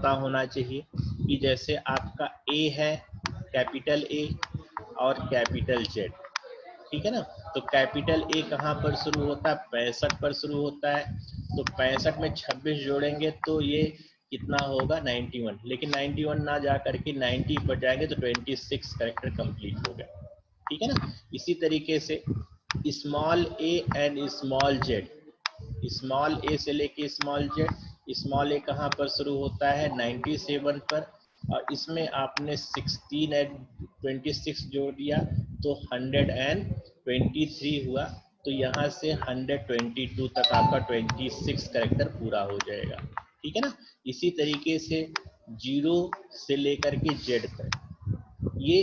पता होना चाहिए कि जैसे आपका ए है, कैपिटल ए और कैपिटल जेड, ठीक है ना। तो कैपिटल ए कहाँ पर शुरू होता है, 65 पर शुरू होता है। तो 65 में 26 जोड़ेंगे तो ये कितना होगा, 91। लेकिन 91 ना जा करके 90 पर जाएंगे तो 26 करेक्टर कंप्लीट हो गया, ठीक है ना। इसी तरीके से small A and small Z, small A से लेके स्मॉल जेड, स्मॉल ए कहाँ पर शुरू होता है, 97 पर, और इसमें आपने 16 एंड 26 जोड़ दिया तो 123 हुआ। तो यहाँ से 122 तक आपका 26 करेक्टर पूरा हो जाएगा, ठीक है ना। इसी तरीके से 0 से लेकर के जेड तक ये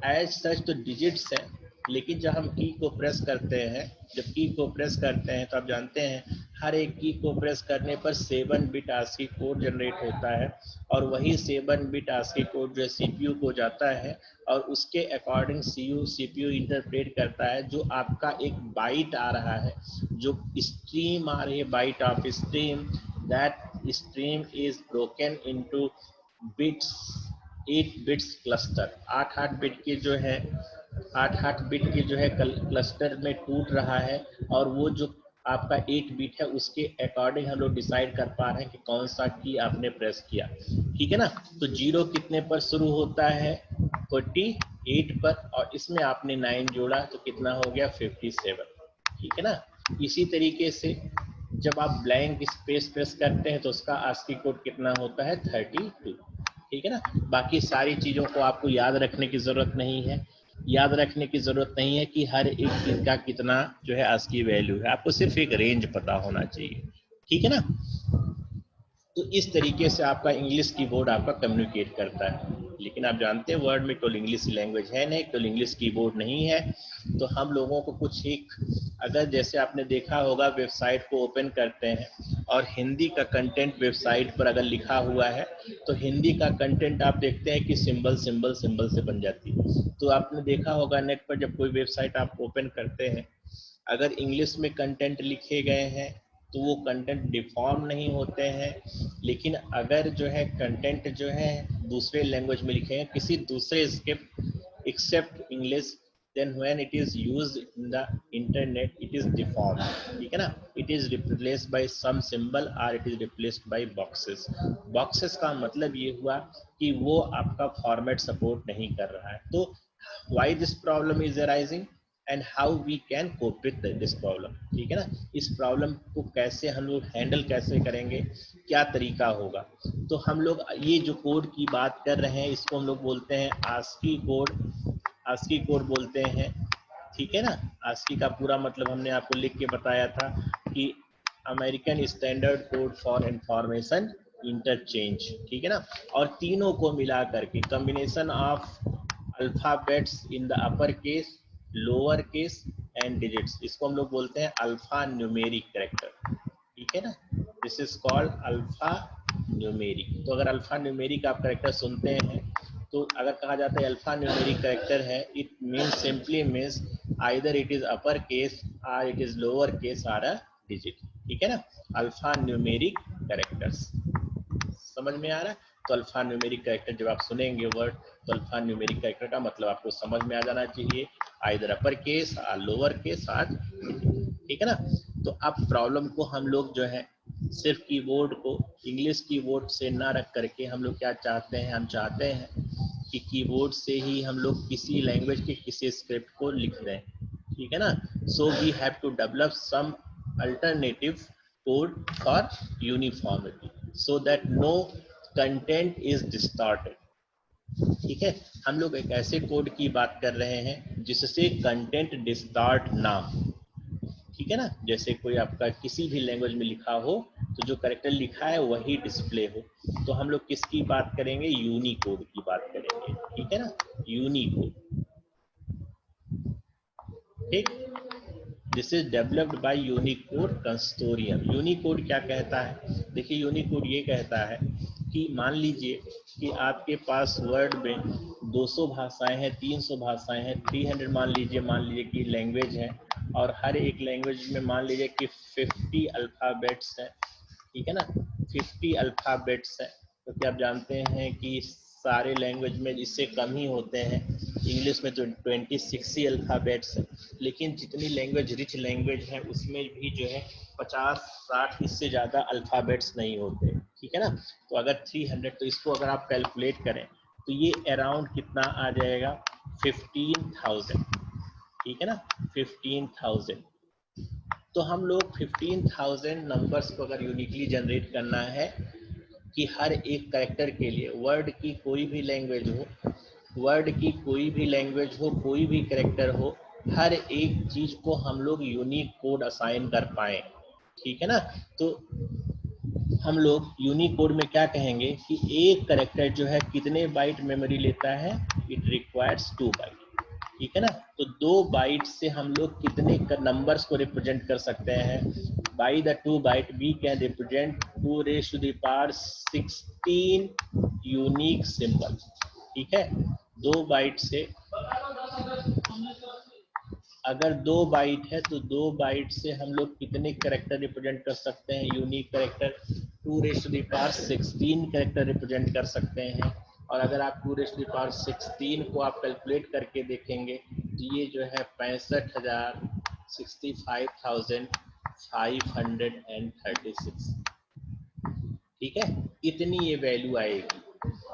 एज सच तो डिजिट्स है, लेकिन जब हम की को प्रेस करते हैं, जब की को प्रेस करते हैं तो आप जानते हैं हर एक की को प्रेस करने पर 7 बिट आस्की कोड जनरेट होता है, और वही 7 बिट आस्की कोड जो सीपीयू को जाता है और उसके अकॉर्डिंग सीपीयू इंटरप्रेट करता है। जो आपका एक बाइट आ रहा है, जो स्ट्रीम आ रही है, byte of stream, that stream is broken into bits, 8 bits cluster, 8 bit के जो है 8 बिट के जो है क्लस्टर में टूट रहा है, और वो जो आपका 8 बिट है उसके अकॉर्डिंग हम लोग डिसाइड कर पा रहे हैं कि कौन सा की आपने प्रेस किया, ठीक है ना। तो 0 कितने पर शुरू होता है, 48 पर, और इसमें आपने 9 जोड़ा तो कितना हो गया, 57, ठीक है ना। इसी तरीके से जब आप ब्लैंक स्पेस प्रेस करते हैं तो उसका आस्की कोड कितना होता है, 32, ठीक है ना। बाकी सारी चीजों को आपको याद रखने की जरूरत नहीं है, याद रखने की जरूरत नहीं है कि हर एक चीज का कितना जो है आस्की वैल्यू है, आपको सिर्फ एक रेंज पता होना चाहिए, ठीक है ना। तो इस तरीके से आपका इंग्लिश कीबोर्ड आपका कम्युनिकेट करता है। लेकिन आप जानते हैं वर्ड में केवल इंग्लिश लैंग्वेज है नहीं, केवल इंग्लिश कीबोर्ड नहीं है। तो हम लोगों को कुछ एक, अगर जैसे आपने देखा होगा वेबसाइट को ओपन करते हैं और हिंदी का कंटेंट वेबसाइट पर अगर लिखा हुआ है तो हिंदी का कंटेंट आप देखते हैं कि सिंबल सिंबल सिंबल से बन जाती है। तो आपने देखा होगा नेट पर जब कोई वेबसाइट आप ओपन करते हैं, अगर इंग्लिश में कंटेंट लिखे गए हैं तो वो कंटेंट डिफॉर्म नहीं होते हैं, लेकिन अगर जो है कंटेंट जो है दूसरे लैंग्वेज में लिखे हैं किसी दूसरे script except English, then when it is used in the internet it is deformed, ठीक है ना। it is replaced by some symbol or it is replaced by boxes। boxes का मतलब ये हुआ कि वो आपका फॉर्मेट सपोर्ट नहीं कर रहा है। तो why this problem is arising and how we can cope with this problem, ठीक है ना। इस प्रॉब्लम को कैसे हम लोग हैंडल कैसे करेंगे, क्या तरीका होगा। तो हम लोग ये जो कोड की बात कर रहे हैं इसको हम लोग बोलते हैं आस्की कोड, आस्की कोड बोलते हैं, ठीक है ना। आस्की का पूरा मतलब हमने आपको लिख के बताया था कि American standard code for information interchange, ठीक है ना। और तीनों को मिला करके combination of alphabets in the upper case, lower case and digits, इसको हम लोग बोलते हैं अल्फा न्यूमेरिक कैरेक्टर, ठीक है ना। This is called alpha numeric. तो अगर अल्फा न्यूमेरिक आप कैरेक्टर सुनते हैं तो अगर कहा जाता है अल्फा न्यूमेरिक कैरेक्टर है, it means simply means either it is upper case और इट इज लोअर केस और अ डिजिट, ठीक है ना। अल्फा न्यूमेरिक कैरेक्टर्स समझ में आ रहा है। तो अल्फा न्यूमेरिक कैरेक्टर जब आप सुनेंगे वर्ड तो अल्फा न्यूमेरिक कैरेक्टर का मतलब आपको समझ में आ जाना चाहिए, आइदर अपर केस और लोअर केस और, ठीक है ना। तो अब प्रॉब्लम को हम लोग जो है सिर्फ कीबोर्ड को इंग्लिश कीबोर्ड से ना रख करके हम लोग क्या चाहते हैं, हम चाहते हैं कि कीबोर्ड से ही हम लोग किसी लैंग्वेज के किसी स्क्रिप्ट को लिख दें, ठीक है ना। So we have to develop some alternative code for uniformity so that no content is distorted, ठीक है। हम लोग एक ऐसे कोड की बात कर रहे हैं जिससे कंटेंट डिस्टॉर्ट ना हो, ठीक है ना। जैसे कोई आपका किसी भी लैंग्वेज में लिखा हो तो जो कैरेक्टर लिखा है वही डिस्प्ले हो। तो हम लोग किसकी बात करेंगे, यूनिकोड की बात करेंगे, ठीक है ना, यूनिकोड, ठीक। This is developed by Unicode consortium. Unicode क्या कहता है, देखिए यूनिकोड ये कहता है कि मान लीजिए कि आपके पास वर्ड में 200 भाषाएं हैं, 300 भाषाएं हैं, 300 मान लीजिए कि लैंग्वेज है, और हर एक लैंग्वेज में मान लीजिए कि 50 अल्फ़ाबेट्स हैं, ठीक है ना, 50 अल्फ़ाबेट्स हैं। क्योंकि आप जानते हैं कि सारे लैंग्वेज में इससे कम ही होते हैं। इंग्लिश में तो 26 ही अल्फ़ाबेट्स हैं, लेकिन जितनी लैंग्वेज रिच लैंग्वेज है उसमें भी जो है 50-60 इससे ज़्यादा अल्फ़ाबेट्स नहीं होते, ठीक है ना। तो अगर 300, तो इसको अगर आप कैलकुलेट करें तो ये अराउंड कितना आ जाएगा, 15,000, ठीक है ना, 15,000। तो हम लोग 15,000 नंबर्स को अगर यूनिकली जनरेट करना है कि हर एक कैरेक्टर के लिए, वर्ड की कोई भी लैंग्वेज हो, वर्ड की कोई भी लैंग्वेज हो, कोई भी कैरेक्टर हो, हर एक चीज को हम लोग यूनिक कोड असाइन कर पाए, ठीक है ना। तो हम लोग यूनिक कोड में क्या कहेंगे कि एक कैरेक्टर जो है कितने बाइट मेमोरी लेता है, इट रिक्वायर्स 2 बाइट, ठीक है ना। तो 2 बाइट से हम लोग कितने नंबर्स को रिप्रेजेंट कर सकते हैं, by the 2 byte we can represent 2 raise to the power 16 unique symbol, ठीक है। 2 बाइट से, अगर 2 बाइट है तो 2 बाइट से हम लोग कितने कैरेक्टर रिप्रेजेंट कर सकते हैं, unique character 2 raise to the power 16 character represent कर सकते हैं। और अगर आप 2 रेज़ टू द पावर 16 को आप कैलकुलेट करके देखेंगे तो ये जो है 65,65,536, ठीक है, इतनी ये वैल्यू आएगी।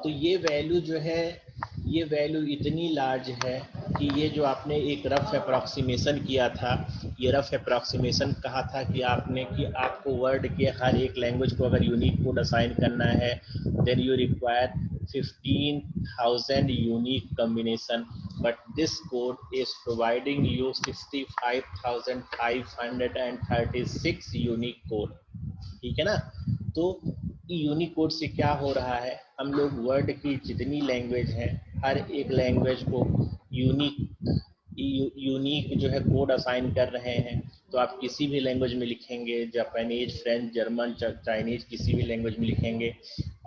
तो ये वैल्यू जो है, ये वैल्यू इतनी लार्ज है कि ये जो आपने एक रफ अप्रॉक्सीमेशन किया था, ये रफ अप्रॉक्सीमेशन कहा था कि आपने कि आपको वर्ड के हर एक लैंग्वेज को अगर यूनिक कोड असाइन करना है then you require 15,000 unique combination, but this code is providing you 65,536 unique code, ठीक है ना। तो यूनिक कोड से क्या हो रहा है, हम लोग वर्ड की जितनी लैंग्वेज है हर एक लैंग्वेज को यूनिक जो है कोड असाइन कर रहे हैं। तो आप किसी भी लैंग्वेज में लिखेंगे, जापानीज, फ्रेंच, जर्मन, चाइनीज, किसी भी लैंग्वेज में लिखेंगे,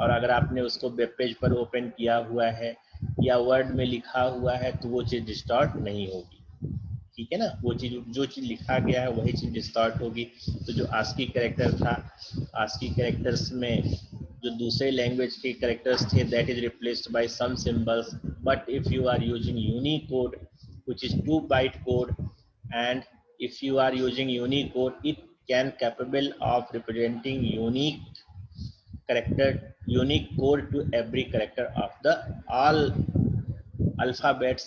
और अगर आपने उसको वेब पेज पर ओपन किया हुआ है या वर्ड में लिखा हुआ है तो वो चीज़ डिस्टॉर्ट नहीं होगी, ठीक है ना। वो चीज़, जो चीज़ लिखा गया है वही चीज़ डिस्टॉर्ट होगी। तो जो आस्की कैरेक्टर था, आस्की कैरेक्टर्स में जो दूसरे लैंग्वेज के कैरेक्टर्स थे that is replaced by some symbols, but if you are using unicode which is 2 byte code, and if you are using Unicode it can capable of representing unique character, unique code to every character of the all alphabets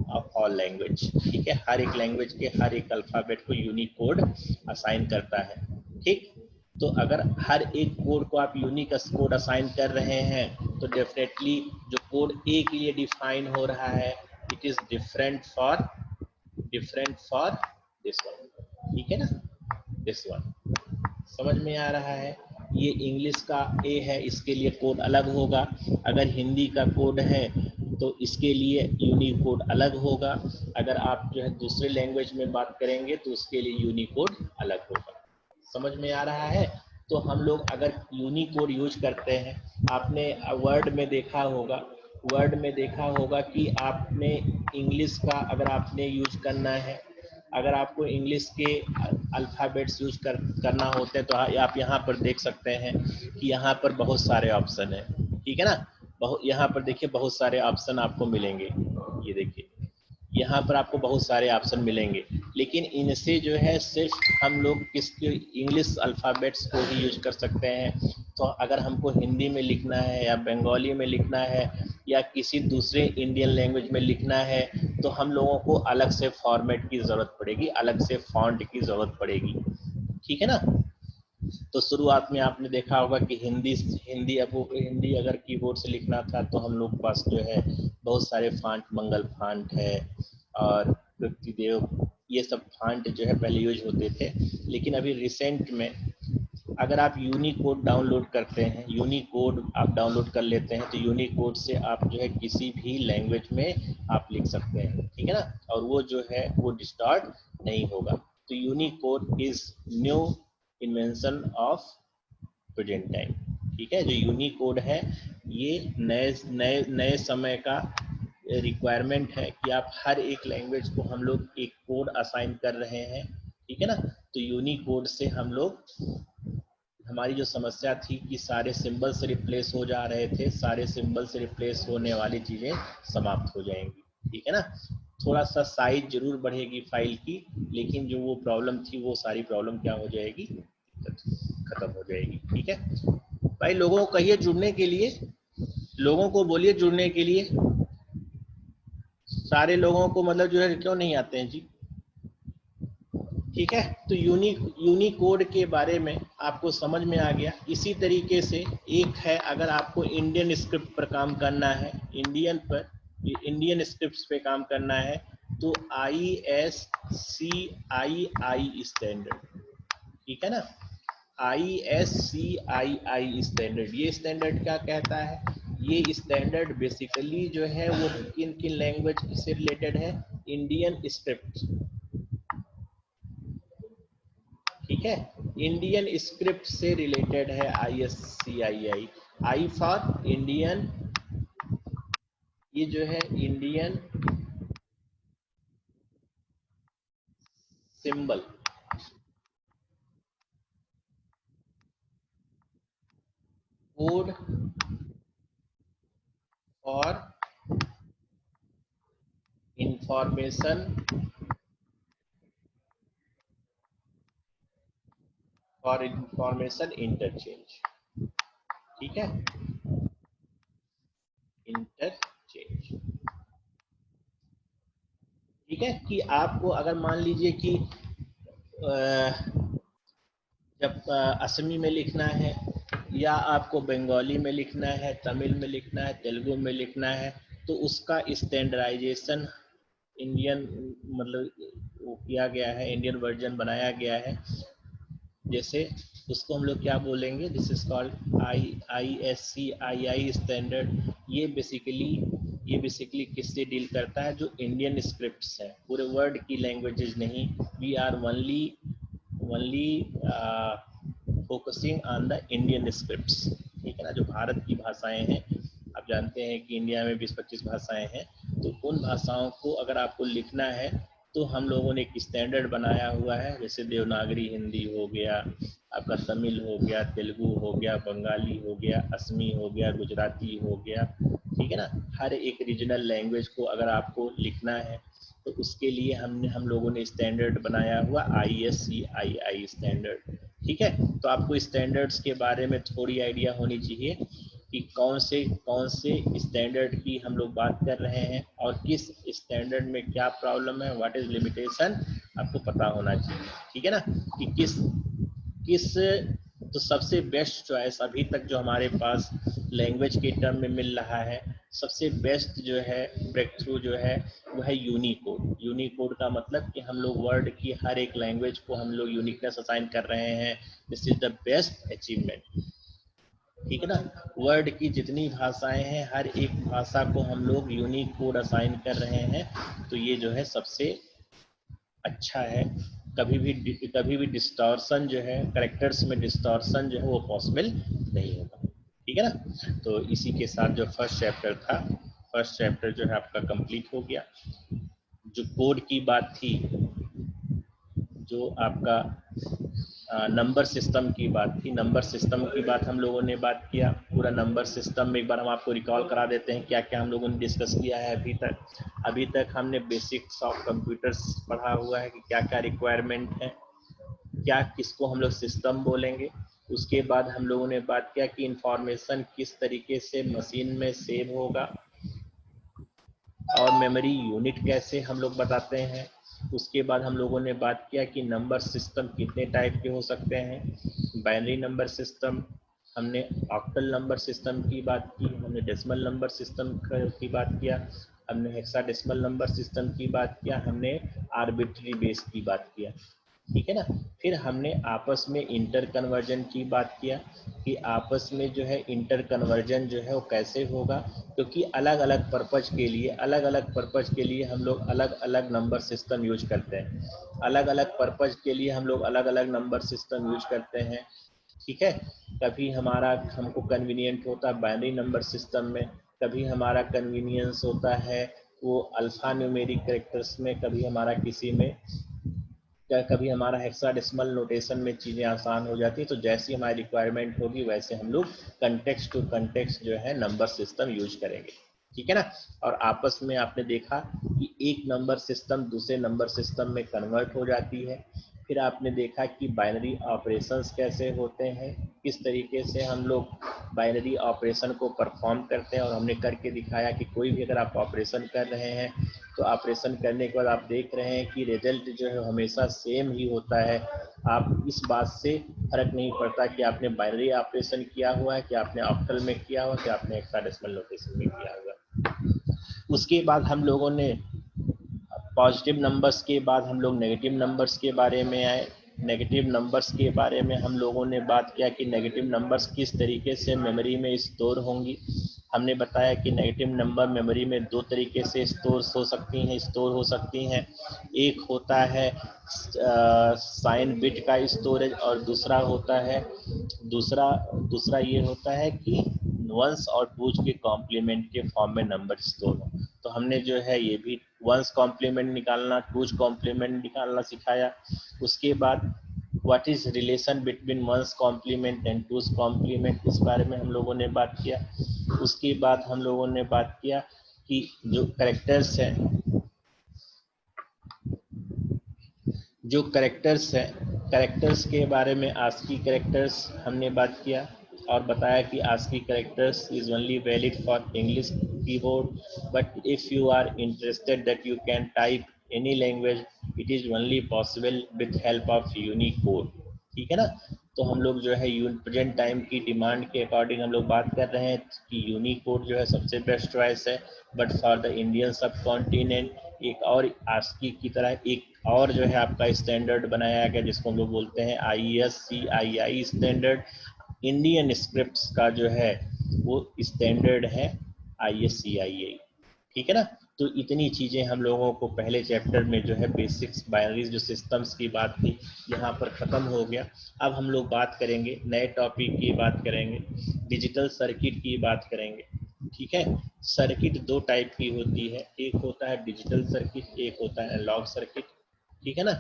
of all language, ठीक है। हर एक language के हर एक alphabet को unique code assign करता है, ठीक। तो अगर हर एक कोड को आप यूनिक कोड असाइन कर रहे हैं तो डेफिनेटली जो कोड ए के लिए डिफाइन हो रहा है it is different for this one, ठीक है ना, दिस वन। समझ में आ रहा है। ये इंग्लिश का ए है, इसके लिए कोड अलग होगा। अगर हिंदी का कोड है तो इसके लिए यूनिक कोड अलग होगा। अगर आप जो है दूसरे लैंग्वेज में बात करेंगे तो उसके लिए यूनिक कोड अलग होगा। समझ में आ रहा है। तो हम लोग अगर यूनिक कोड यूज करते हैं, आपने वर्ड में देखा होगा, वर्ड में देखा होगा कि आपने इंग्लिश का अगर आपने यूज करना है, अगर आपको इंग्लिश के अल्फ़ाबेट्स यूज करना होते हैं तो आप यहाँ पर देख सकते हैं कि यहाँ पर बहुत सारे ऑप्शन है, ठीक है ना। यहाँ पर देखिए बहुत सारे ऑप्शन आपको मिलेंगे, ये देखिए यहाँ पर आपको बहुत सारे ऑप्शन मिलेंगे, लेकिन इनसे जो है सिर्फ हम लोग किसके इंग्लिश अल्फ़ाबेट्स को ही यूज कर सकते हैं। तो अगर हमको हिंदी में लिखना है या बंगाली में लिखना है या किसी दूसरे इंडियन लैंग्वेज में लिखना है तो हम लोगों को अलग से फॉर्मेट की ज़रूरत पड़ेगी, अलग से फॉन्ट की ज़रूरत पड़ेगी, ठीक है ना। तो शुरुआत में आपने देखा होगा कि हिंदी अगर कीबोर्ड से लिखना था तो हम लोग के पास जो है बहुत सारे फॉन्ट, मंगल फॉन्ट है और कृतिदेव, ये सब फॉन्ट जो है पहले यूज होते थे। लेकिन अभी रिसेंट में अगर आप यूनिकोड डाउनलोड करते हैं, यूनिकोड आप डाउनलोड कर लेते हैं तो यूनिकोड से आप जो है किसी भी लैंग्वेज में आप लिख सकते हैं, ठीक है ना, और वो जो है वो डिस्टॉर्ट नहीं होगा। तो Unicode is new invention of present time, ठीक है। जो यूनिकोड है ये नए नए नए समय का रिक्वायरमेंट है कि आप हर एक लैंग्वेज को हम लोग एक कोड असाइन कर रहे हैं, ठीक है ना। तो यूनिकोड से हम लोग हमारी जो समस्या थी कि सारे सिंबल से रिप्लेस हो जा रहे थे, सारे सिंबल से रिप्लेस होने वाली चीजें समाप्त हो जाएंगी, ठीक है ना। थोड़ा सा साइज जरूर बढ़ेगी फाइल की, लेकिन जो वो प्रॉब्लम थी वो सारी प्रॉब्लम क्या हो जाएगी, खत्म हो जाएगी, ठीक है। भाई लोगों को कहिए जुड़ने के लिए, लोगों को बोलिए जुड़ने के लिए। सारे लोगों को मतलब जो है क्यों नहीं आते हैं जी, ठीक है। तो यूनिकोड के बारे में आपको समझ में आ गया। इसी तरीके से एक है, अगर आपको इंडियन स्क्रिप्ट पर काम करना है, इंडियन स्क्रिप्ट पे काम करना है, तो ISCII स्टैंडर्ड, ठीक है ना। ISCII स्टैंडर्ड, ये स्टैंडर्ड क्या कहता है, ये स्टैंडर्ड बेसिकली जो है वो किन किन लैंग्वेज से रिलेटेड है, इंडियन स्क्रिप्ट, ठीक है, इंडियन स्क्रिप्ट से रिलेटेड है ISCII। आई फॉर इंडियन, ये जो है Indian symbol, code for information, for information interchange, ठीक है, इंटरचेंज, ठीक है। कि आपको अगर मान लीजिए कि जब असमी में लिखना है, या आपको बंगाली में लिखना है, तमिल में लिखना है, तेलुगु में लिखना है, तो उसका स्टैंडर्डाइजेशन इंडियन मतलब वो किया गया है, इंडियन वर्जन बनाया गया है। जैसे उसको हम लोग क्या बोलेंगे, this is called ISCII standard. ये बेसिकली किससे डील करता है, जो इंडियन स्क्रिप्ट्स है, पूरे वर्ल्ड की लैंग्वेजेस नहीं। We are only focusing on the Indian scripts, ठीक है ना। जो भारत की भाषाएं हैं, आप जानते हैं कि इंडिया में 20-25 भाषाएं हैं, तो उन भाषाओं को अगर आपको लिखना है तो हम लोगों ने एक स्टैंडर्ड बनाया हुआ है। जैसे देवनागरी हिंदी हो गया, आपका तमिल हो गया, तेलुगु हो गया, बंगाली हो गया, असमी हो गया, गुजराती हो गया, ठीक है ना। हर एक रीजनल लैंग्वेज को अगर आपको लिखना है तो उसके लिए हम लोगों ने स्टैंडर्ड बनाया हुआ ISCII स्टैंडर्ड, ठीक है। तो आपको स्टैंडर्ड्स के बारे में थोड़ी आइडिया होनी चाहिए कि कौन से स्टैंडर्ड की हम लोग बात कर रहे हैं, और किस स्टैंडर्ड में क्या प्रॉब्लम है, व्हाट इज लिमिटेशन, आपको पता होना चाहिए, ठीक है ना। कि किस किस तो सबसे बेस्ट चॉइस अभी तक जो हमारे पास लैंग्वेज के टर्म में मिल रहा है, सबसे बेस्ट जो है ब्रेक थ्रू जो है वो है यूनिकोड। यूनिकोड का मतलब कि हम लोग वर्ड की हर एक लैंग्वेज को हम लोग यूनिकनेस असाइन कर रहे हैं। This is the best achievement, ठीक है ना। वर्ड की जितनी भाषाएं हैं, हर एक भाषा को हम लोग यूनिक कोड असाइन कर रहे हैं, तो ये जो है सबसे अच्छा है। कभी भी डिस्टॉर्शन जो है, करेक्टर्स में डिस्टॉर्शन जो है वो पॉसिबल नहीं होगा, ठीक है ना। तो इसी के साथ जो फर्स्ट चैप्टर था, फर्स्ट चैप्टर जो है आपका कंप्लीट हो गया। जो कोड की बात थी, जो आपका नंबर सिस्टम की बात थी, नंबर सिस्टम की बात हम लोगों ने बात किया। पूरा नंबर सिस्टम में एक बार हम आपको रिकॉल करा देते हैं क्या क्या हम लोगों ने डिस्कस किया है अभी तक हमने बेसिक्स ऑफ कंप्यूटर्स पढ़ा हुआ है कि क्या क्या रिक्वायरमेंट है, क्या किसको हम लोग सिस्टम बोलेंगे। उसके बाद हम लोगों ने बात किया कि इंफॉर्मेशन किस तरीके से मशीन में सेव होगा, और मेमोरी यूनिट कैसे हम लोग बताते हैं। उसके बाद हम लोगों ने बात किया कि नंबर सिस्टम कितने टाइप के हो सकते हैं, बाइनरी नंबर सिस्टम, हमने ऑक्टल नंबर सिस्टम की बात की, हमने डेसिमल नंबर सिस्टम की बात किया, हमने हेक्साडेसिमल नंबर सिस्टम की बात किया, हमने आर्बिट्री बेस की बात किया, ठीक है ना। फिर हमने आपस में इंटर कन्वर्जन की बात किया कि आपस में जो है इंटर कन्वर्जन जो है वो कैसे होगा, क्योंकि अलग अलग पर्पज के लिए हम लोग अलग अलग नंबर सिस्टम यूज करते हैं, अलग अलग पर्पज के लिए हम लोग अलग अलग नंबर सिस्टम यूज करते हैं, ठीक है। कभी हमको कन्वीनियंट होता है बाइनरी नंबर सिस्टम में, कभी हमारा कन्वीनियंस होता है वो अल्फा न्यूमेरिक कैरेक्टर्स में, कभी हमारा किसी में कभी हमारा हेक्साडेसिमल नोटेशन में चीज़ें आसान हो जाती है, तो जैसी हमारी रिक्वायरमेंट होगी वैसे हम लोग कंटेक्स्ट टू कंटेक्स्ट जो है नंबर सिस्टम यूज करेंगे, ठीक है ना। और आपस में आपने देखा कि एक नंबर सिस्टम दूसरे नंबर सिस्टम में कन्वर्ट हो जाती है। फिर आपने देखा कि बाइनरी ऑपरेशंस कैसे होते हैं, किस तरीके से हम लोग बाइनरी ऑपरेशन को परफॉर्म करते हैं, और हमने करके दिखाया कि कोई भी अगर आप ऑपरेशन कर रहे हैं तो ऑपरेशन करने के बाद आप देख रहे हैं कि रिजल्ट जो है हमेशा सेम ही होता है। आप इस बात से फर्क नहीं पड़ता कि आपने बाइनरी ऑपरेशन किया हुआ है, कि आपने ऑक्टल में किया हुआ, कि आपने हेक्साडेसिमल नोटेशन में किया हुआ। उसके बाद हम लोगों ने पॉजिटिव नंबर्स के बाद हम लोग नेगेटिव नंबर्स के बारे में आए। नेगेटिव नंबर्स के बारे में हम लोगों ने बात किया कि नेगेटिव नंबर्स किस तरीके से मेमोरी में स्टोर होंगी। हमने बताया कि नेगेटिव नंबर मेमोरी में दो तरीके से स्टोर हो सकती हैं। एक होता है साइन बिट का स्टोरेज, और दूसरा होता है दूसरा ये होता है कि वंस और टूज के कॉम्प्लीमेंट के फॉर्म में नंबर स्टोर हो। तो हमने जो है ये भी वंस कॉम्प्लीमेंट निकालना, टूज कॉम्प्लीमेंट निकालना सिखाया। उसके बाद what is relation between one's complement and two's complement, इस बारे में हम लोगों ने बात किया। उसके बाद हम लोगों ने बात किया कि जो करेक्टर्स हैं करेक्टर्स के बारे में आस्की करेक्टर्स हमने बात किया, और बताया कि ASCII characters is only valid for English keyboard, but if you are interested that you can type any language, it is only possible with help of unicode, ठीक है ना। तो हम लोग जो है प्रेजेंट टाइम की डिमांड के अकॉर्डिंग हम लोग बात कर रहे हैं कि यूनिकोड जो है सबसे बेस्ट चॉइस है। बट फॉर द इंडियन सब कॉन्टिनेंट एक और आस्की की तरह एक और जो है आपका स्टैंडर्ड बनाया गया, जिसको हम लोग बोलते हैं ISCII स्टैंडर्ड। इंडियन स्क्रिप्ट्स का जो है वो स्टैंडर्ड है ISCII, ठीक है ना। तो इतनी चीजें हम लोगों को पहले चैप्टर में जो है बेसिक्स बाइनरीज जो सिस्टम्स की बात थी यहाँ पर खत्म हो गया। अब हम लोग बात करेंगे नए टॉपिक की बात करेंगे, डिजिटल सर्किट की बात करेंगे, ठीक है। सर्किट दो टाइप की होती है, एक होता है डिजिटल सर्किट, एक होता है एनालॉग सर्किट, ठीक है ना।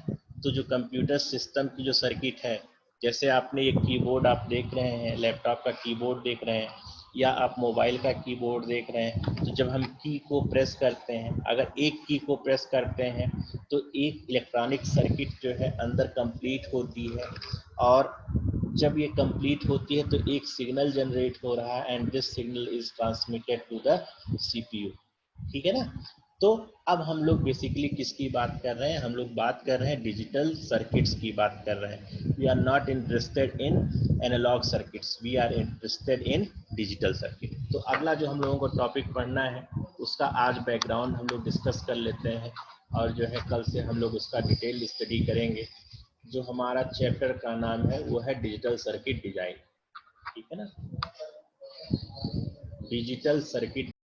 तो जो कंप्यूटर सिस्टम की जो सर्किट है, जैसे आपने एक कीबोर्ड आप देख रहे हैं, लैपटॉप का कीबोर्ड देख रहे हैं, या आप मोबाइल का कीबोर्ड देख रहे हैं, तो जब हम की को प्रेस करते हैं, अगर एक की को प्रेस करते हैं तो एक इलेक्ट्रॉनिक सर्किट जो है अंदर कंप्लीट होती है, और जब ये कंप्लीट होती है तो एक सिग्नल जनरेट हो रहा है, and this signal is transmitted to the CPU, ठीक है ना। तो अब हम लोग बेसिकली किसकी बात कर रहे हैं, हम लोग बात कर रहे हैं डिजिटल सर्किट्स की बात कर रहे हैं। We are not interested in analog circuits, we are interested in digital circuit. तो अगला जो हम लोगों को टॉपिक पढ़ना है उसका आज बैकग्राउंड हम लोग डिस्कस कर लेते हैं, और जो है कल से हम लोग उसका डिटेल स्टडी करेंगे। जो हमारा चैप्टर का नाम है वो है डिजिटल सर्किट डिजाइन, ठीक है ना। Digital circuit